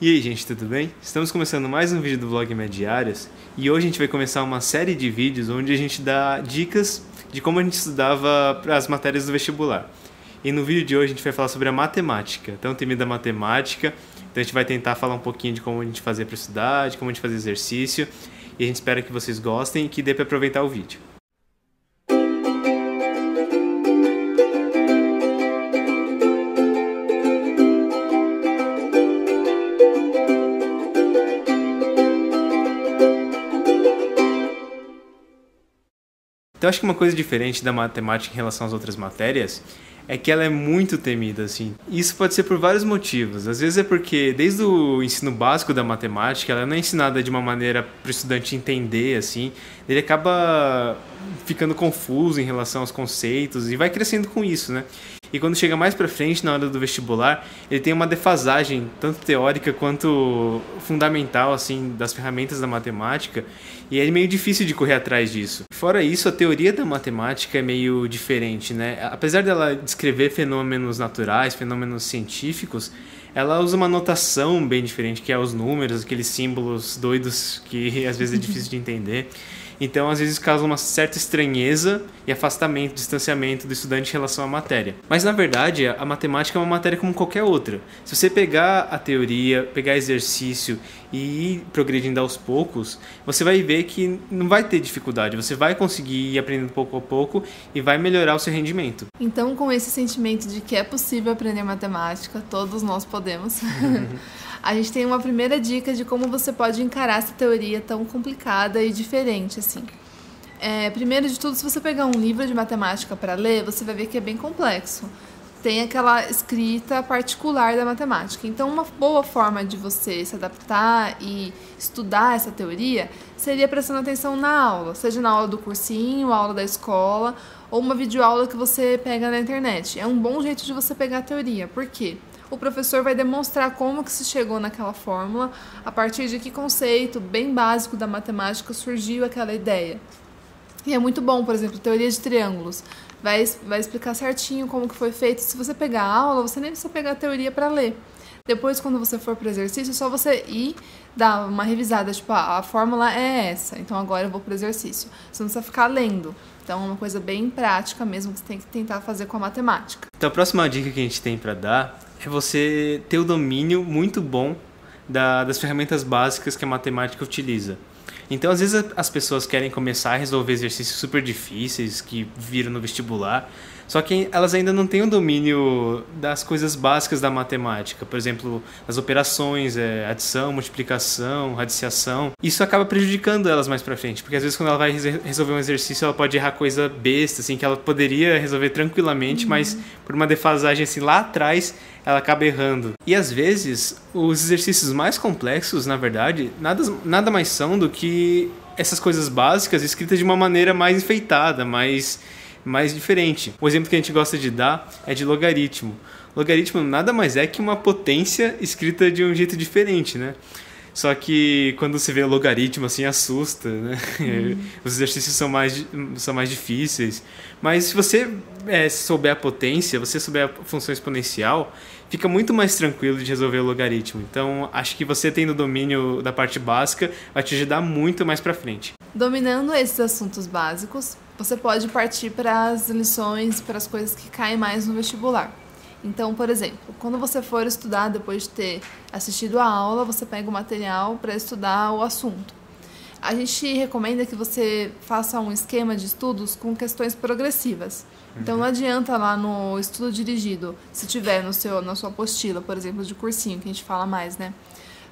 E aí, gente, tudo bem? Estamos começando mais um vídeo do Vlog Diárias e hoje a gente vai começar uma série de vídeos onde a gente dá dicas de como a gente estudava para as matérias do vestibular. E no vídeo de hoje a gente vai falar sobre a matemática, então tema da matemática, então a gente vai tentar falar um pouquinho de como a gente fazia para estudar, de como a gente fazia exercício, e a gente espera que vocês gostem e que dê para aproveitar o vídeo. Então acho que uma coisa diferente da matemática em relação às outras matérias é que ela é muito temida, assim. Isso pode ser por vários motivos. Às vezes é porque desde o ensino básico da matemática, ela não é ensinada de uma maneira para o estudante entender, assim. Ele acaba ficando confuso em relação aos conceitos e vai crescendo com isso, né? E quando chega mais pra frente, na hora do vestibular, ele tem uma defasagem, tanto teórica quanto fundamental, assim, das ferramentas da matemática, e é meio difícil de correr atrás disso. Fora isso, a teoria da matemática é meio diferente, né? Apesar dela descrever fenômenos naturais, fenômenos científicos, ela usa uma notação bem diferente, que é os números, aqueles símbolos doidos que às vezes é difícil de entender. Então, às vezes, causa uma certa estranheza e afastamento, distanciamento do estudante em relação à matéria. Mas, na verdade, a matemática é uma matéria como qualquer outra. Se você pegar a teoria, pegar exercício e ir progredindo aos poucos, você vai ver que não vai ter dificuldade. Você vai conseguir ir aprendendo pouco a pouco e vai melhorar o seu rendimento. Então, com esse sentimento de que é possível aprender matemática, todos nós podemos, a gente tem uma primeira dica de como você pode encarar essa teoria tão complicada e diferente, assim. Primeiro de tudo, se você pegar um livro de matemática para ler, você vai ver que é bem complexo. Tem aquela escrita particular da matemática. Então, uma boa forma de você se adaptar e estudar essa teoria seria prestando atenção na aula, seja na aula do cursinho, aula da escola, ou uma videoaula que você pega na internet. É um bom jeito de você pegar a teoria. Por quê? O professor vai demonstrar como que se chegou naquela fórmula, a partir de que conceito bem básico da matemática surgiu aquela ideia. E é muito bom, por exemplo, teoria de triângulos. Vai explicar certinho como que foi feito. Se você pegar a aula, você nem precisa pegar a teoria para ler. Depois, quando você for para o exercício, é só você ir dar uma revisada, tipo, a fórmula é essa, então agora eu vou para o exercício. Você não precisa ficar lendo. Então é uma coisa bem prática mesmo que você tem que tentar fazer com a matemática. Então a próxima dica que a gente tem para dar é você ter o domínio muito bom das ferramentas básicas que a matemática utiliza. Então, às vezes, as pessoas querem começar a resolver exercícios super difíceis que viram no vestibular, só que elas ainda não têm o domínio das coisas básicas da matemática. Por exemplo, as operações, adição, multiplicação, radiciação. Isso acaba prejudicando elas mais pra frente, porque às vezes quando ela vai resolver um exercício, ela pode errar coisa besta, assim, que ela poderia resolver tranquilamente, mas por uma defasagem assim lá atrás, ela acaba errando. E às vezes, os exercícios mais complexos, na verdade, nada mais são do que essas coisas básicas escritas de uma maneira mais enfeitada, mais diferente. O exemplo que a gente gosta de dar é de logaritmo. Logaritmo nada mais é que uma potência escrita de um jeito diferente, né? Só que quando você vê o logaritmo assim, assusta, né? Os exercícios são mais difíceis. Mas se você souber a potência, você souber a função exponencial, fica muito mais tranquilo de resolver o logaritmo. Então, acho que você tendo domínio da parte básica vai te ajudar muito mais pra frente. Dominando esses assuntos básicos, você pode partir para as lições, para as coisas que caem mais no vestibular. Então, por exemplo, quando você for estudar depois de ter assistido a aula, você pega o material para estudar o assunto. A gente recomenda que você faça um esquema de estudos com questões progressivas. Então, não adianta lá no estudo dirigido, se tiver na sua apostila, por exemplo, de cursinho, que a gente fala mais, né?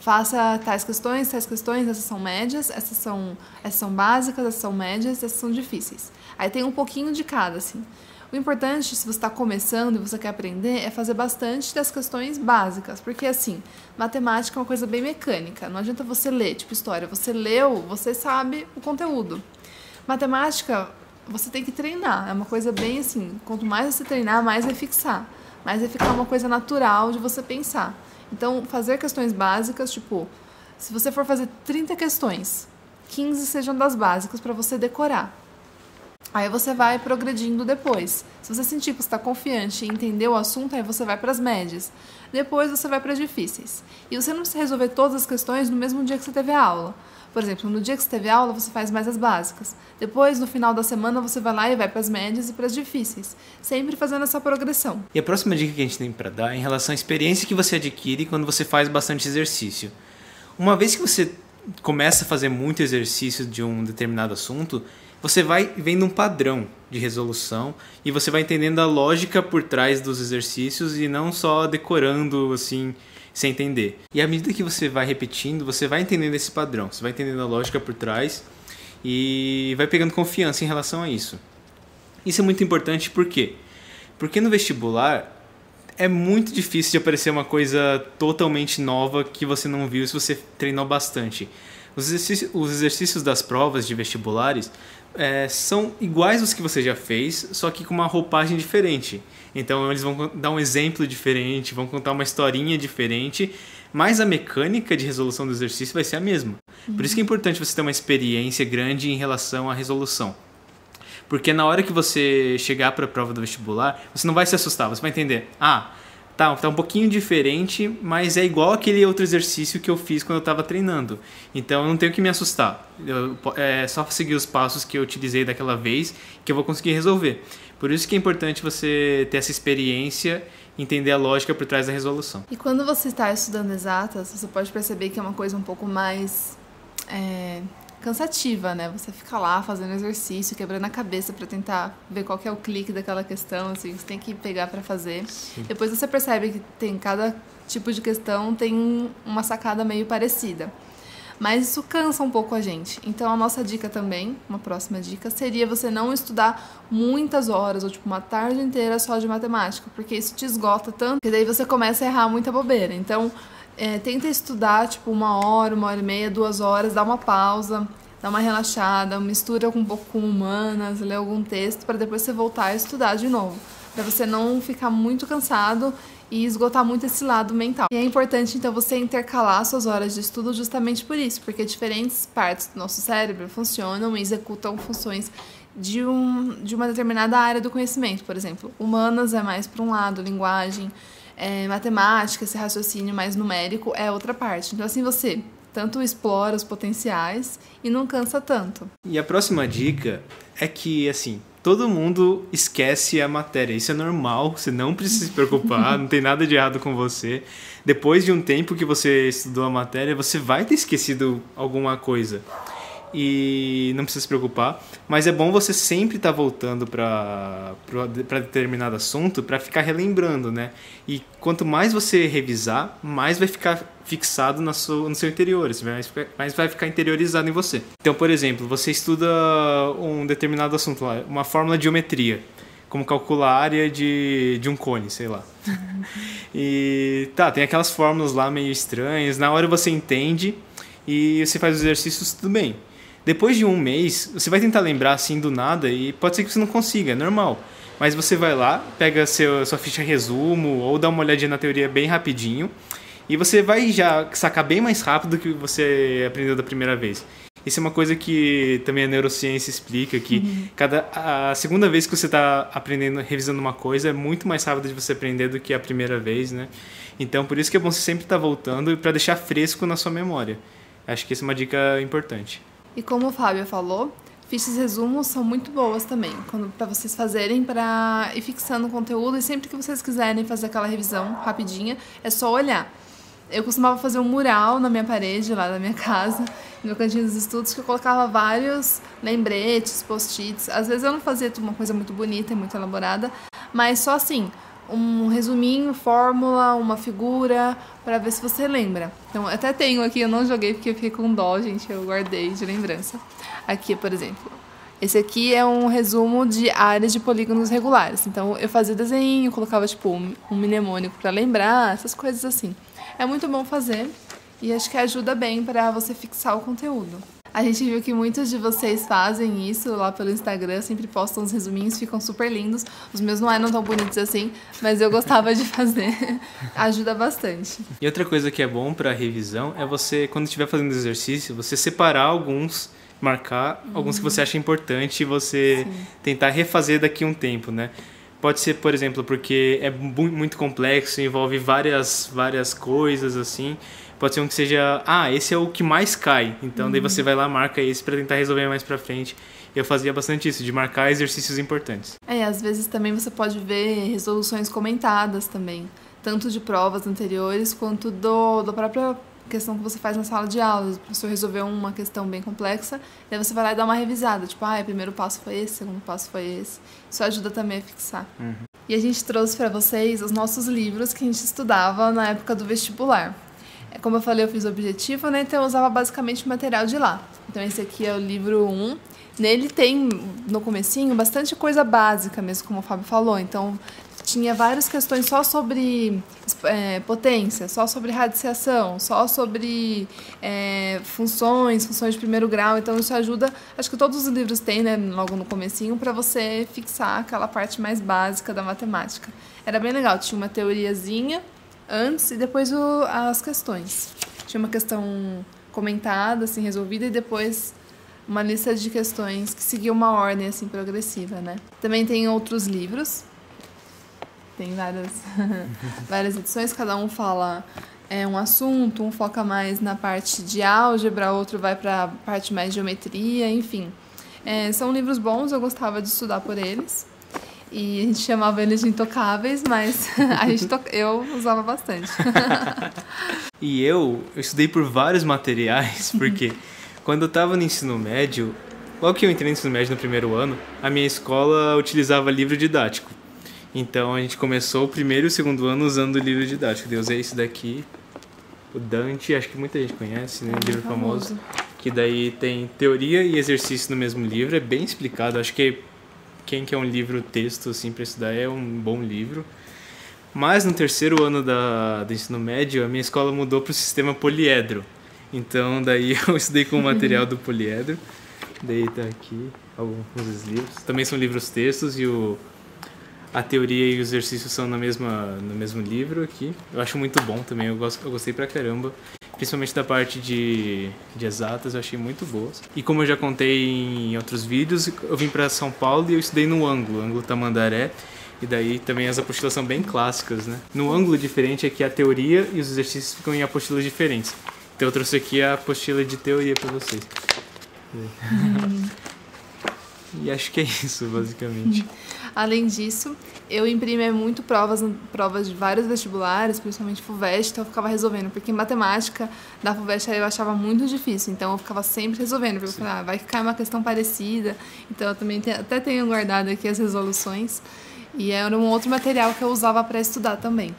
Faça tais questões, essas são médias, essas são básicas, essas são médias, essas são difíceis. Aí tem um pouquinho de cada, assim. O importante, se você está começando e você quer aprender, é fazer bastante das questões básicas, porque assim, matemática é uma coisa bem mecânica, não adianta você ler, tipo história, você leu, você sabe o conteúdo. Matemática, você tem que treinar, é uma coisa bem assim, quanto mais você treinar, mais vai fixar, mais vai ficar uma coisa natural de você pensar. Então, fazer questões básicas, tipo, se você for fazer 30 questões, 15 sejam das básicas para você decorar. Aí você vai progredindo depois. Se você sentir que você está confiante e entender o assunto, aí você vai para as médias. Depois você vai para as difíceis. E você não precisa resolver todas as questões no mesmo dia que você teve a aula. Por exemplo, no dia que você teve aula, você faz mais as básicas. Depois, no final da semana, você vai lá e vai para as médias e para as difíceis. Sempre fazendo essa progressão. E a próxima dica que a gente tem para dar é em relação à experiência que você adquire quando você faz bastante exercício. Uma vez que você começa a fazer muito exercício de um determinado assunto, você vai vendo um padrão de resolução e você vai entendendo a lógica por trás dos exercícios e não só decorando assim, sem entender. E à medida que você vai repetindo, você vai entendendo esse padrão, você vai entendendo a lógica por trás e vai pegando confiança em relação a isso. Isso é muito importante por quê? Porque no vestibular é muito difícil de aparecer uma coisa totalmente nova que você não viu se você treinou bastante. Os exercícios das provas de vestibulares são iguais aos que você já fez, só que com uma roupagem diferente. Então eles vão dar um exemplo diferente, vão contar uma historinha diferente, mas a mecânica de resolução do exercício vai ser a mesma. Por isso que é importante você ter uma experiência grande em relação à resolução. Porque na hora que você chegar para a prova do vestibular, você não vai se assustar, você vai entender, tá um pouquinho diferente, mas é igual aquele outro exercício que eu fiz quando eu estava treinando. Então eu não tenho que me assustar. É só seguir os passos que eu utilizei daquela vez que eu vou conseguir resolver. Por isso que é importante você ter essa experiência e entender a lógica por trás da resolução. E quando você está estudando exatas, você pode perceber que é uma coisa um pouco mais cansativa, né? Você fica lá fazendo exercício, quebrando a cabeça para tentar ver qual que é o clique daquela questão, assim, você tem que pegar para fazer. Sim. Depois você percebe que cada tipo de questão tem uma sacada meio parecida. Mas isso cansa um pouco a gente. Então a nossa dica também, uma próxima dica, seria você não estudar muitas horas, ou tipo uma tarde inteira só de matemática, porque isso te esgota tanto, que daí você começa a errar muita bobeira. Então tenta estudar tipo 1 hora, 1h30, 2 horas, dá uma pausa, dá uma relaxada, mistura um pouco com humanas, lê algum texto para depois você voltar a estudar de novo, para você não ficar muito cansado e esgotar muito esse lado mental. E é importante então você intercalar suas horas de estudo justamente por isso, porque diferentes partes do nosso cérebro funcionam e executam funções de uma determinada área do conhecimento. Por exemplo, humanas é mais para um lado, linguagem, matemática, esse raciocínio mais numérico é outra parte. Então assim você tanto explora os potenciais e não cansa tanto. E a próxima dica é que assim, todo mundo esquece a matéria. Isso é normal, você não precisa se preocupar, não tem nada de errado com você. Depois de um tempo que você estudou a matéria, você vai ter esquecido alguma coisa. E não precisa se preocupar, mas é bom você sempre estar voltando para determinado assunto para ficar relembrando, né? E quanto mais você revisar, mais vai ficar fixado no seu interior, mais vai ficar interiorizado em você. Então, por exemplo, você estuda um determinado assunto lá, uma fórmula de geometria, como calcular a área de um cone, sei lá. E tem aquelas fórmulas lá meio estranhas, na hora você entende e você faz os exercícios, tudo bem. Depois de um mês, você vai tentar lembrar assim do nada e pode ser que você não consiga, é normal. Mas você vai lá, pega sua ficha resumo ou dá uma olhadinha na teoria bem rapidinho e você vai já sacar bem mais rápido do que você aprendeu da primeira vez. Isso é uma coisa que também a neurociência explica, que a segunda vez que você está aprendendo, revisando uma coisa, é muito mais rápido de você aprender do que a primeira vez, né? Então, por isso que é bom você sempre estar voltando para deixar fresco na sua memória. Acho que essa é uma dica importante. E como o Fábio falou, fichas resumos são muito boas também, para vocês fazerem, para ir fixando o conteúdo, e sempre que vocês quiserem fazer aquela revisão rapidinha, é só olhar. Eu costumava fazer um mural na minha parede, lá da minha casa, no meu cantinho dos estudos, que eu colocava vários lembretes, post-its. Às vezes eu não fazia uma coisa muito bonita e muito elaborada, mas só assim, um resuminho, fórmula, uma figura, para ver se você lembra. Então, até tenho aqui, eu não joguei porque eu fiquei com dó, gente, eu guardei de lembrança. Aqui, por exemplo, esse aqui é um resumo de áreas de polígonos regulares. Então, eu fazia desenho, colocava tipo um mnemônico para lembrar, essas coisas assim. É muito bom fazer e acho que ajuda bem para você fixar o conteúdo. A gente viu que muitos de vocês fazem isso lá pelo Instagram, sempre postam uns resuminhos, ficam super lindos. Os meus não eram tão bonitos assim, mas eu gostava de fazer. Ajuda bastante. E outra coisa que é bom para revisão é você, quando estiver fazendo exercício, você separar alguns marcar alguns que você acha importante e você Sim. tentar refazer daqui a um tempo, né? Pode ser, por exemplo, porque é muito complexo, envolve várias coisas, assim. Pode ser um que seja, esse é o que mais cai. Então, daí você vai lá, marca esse para tentar resolver mais pra frente. Eu fazia bastante isso, de marcar exercícios importantes. Às vezes também você pode ver resoluções comentadas também. Tanto de provas anteriores, quanto da própria questão que você faz na sala de aula. O professor resolveu uma questão bem complexa, daí você vai lá e dá uma revisada. Tipo, o primeiro passo foi esse, o segundo passo foi esse. Isso ajuda também a fixar. E a gente trouxe para vocês os nossos livros que a gente estudava na época do vestibular. Como eu falei, eu fiz o objetivo, né? Então eu usava basicamente o material de lá. Então esse aqui é o livro 1. Nele tem, no comecinho, bastante coisa básica mesmo, como o Fábio falou. Então tinha várias questões só sobre potência, só sobre radiciação, só sobre funções de primeiro grau. Então isso ajuda, acho que todos os livros têm, né, logo no comecinho, para você fixar aquela parte mais básica da matemática. Era bem legal, tinha uma teoriazinha antes e depois as questões. Tinha uma questão comentada, assim, resolvida, e depois uma lista de questões que seguia uma ordem assim progressiva, né? Também tem outros livros. Tem várias edições, cada um fala um assunto, um foca mais na parte de álgebra, outro vai para a parte mais de geometria, enfim. São livros bons, eu gostava de estudar por eles. E a gente chamava eles de intocáveis, mas eu usava bastante. E eu estudei por vários materiais, porque quando eu estava no ensino médio, logo que eu entrei no ensino médio no primeiro ano, a minha escola utilizava livro didático. Então a gente começou o primeiro e o segundo ano usando o livro didático. Eu usei esse daqui, o Dante, acho que muita gente conhece, né? Um livro famoso. Que daí tem teoria e exercício no mesmo livro, é bem explicado. Acho que quem quer um livro texto assim para estudar é um bom livro. Mas no terceiro ano do ensino médio, a minha escola mudou para o sistema poliedro. Então daí eu estudei com o material do poliedro. Daí tá aqui alguns livros. Também são livros textos e a teoria e o exercício são no mesmo livro aqui. Eu acho muito bom também, eu gostei pra caramba. Principalmente da parte de exatas, eu achei muito boas. E como eu já contei em outros vídeos, eu vim pra São Paulo e eu estudei no ângulo Tamandaré. E daí também as apostilas são bem clássicas, né? No ângulo diferente é que a teoria e os exercícios ficam em apostilas diferentes. Então eu trouxe aqui a apostila de teoria pra vocês. E acho que é isso, basicamente. Além disso, eu imprimia muito provas de vários vestibulares, principalmente FUVEST, então eu ficava resolvendo, porque matemática da FUVEST eu achava muito difícil, então eu ficava sempre resolvendo, porque eu falava, vai ficar uma questão parecida, então eu também até tenho guardado aqui as resoluções, e era um outro material que eu usava para estudar também.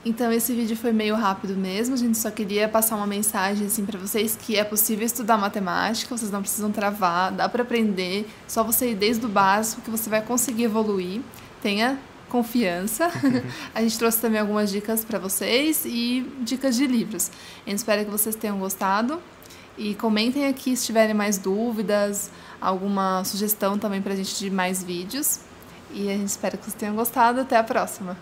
Então esse vídeo foi meio rápido mesmo, a gente só queria passar uma mensagem assim para vocês que é possível estudar matemática, vocês não precisam travar, dá para aprender, só você ir desde o básico que você vai conseguir evoluir, tenha confiança. A gente trouxe também algumas dicas para vocês e dicas de livros. A gente espera que vocês tenham gostado e comentem aqui se tiverem mais dúvidas, alguma sugestão também pra gente de mais vídeos. E a gente espera que vocês tenham gostado. Até a próxima!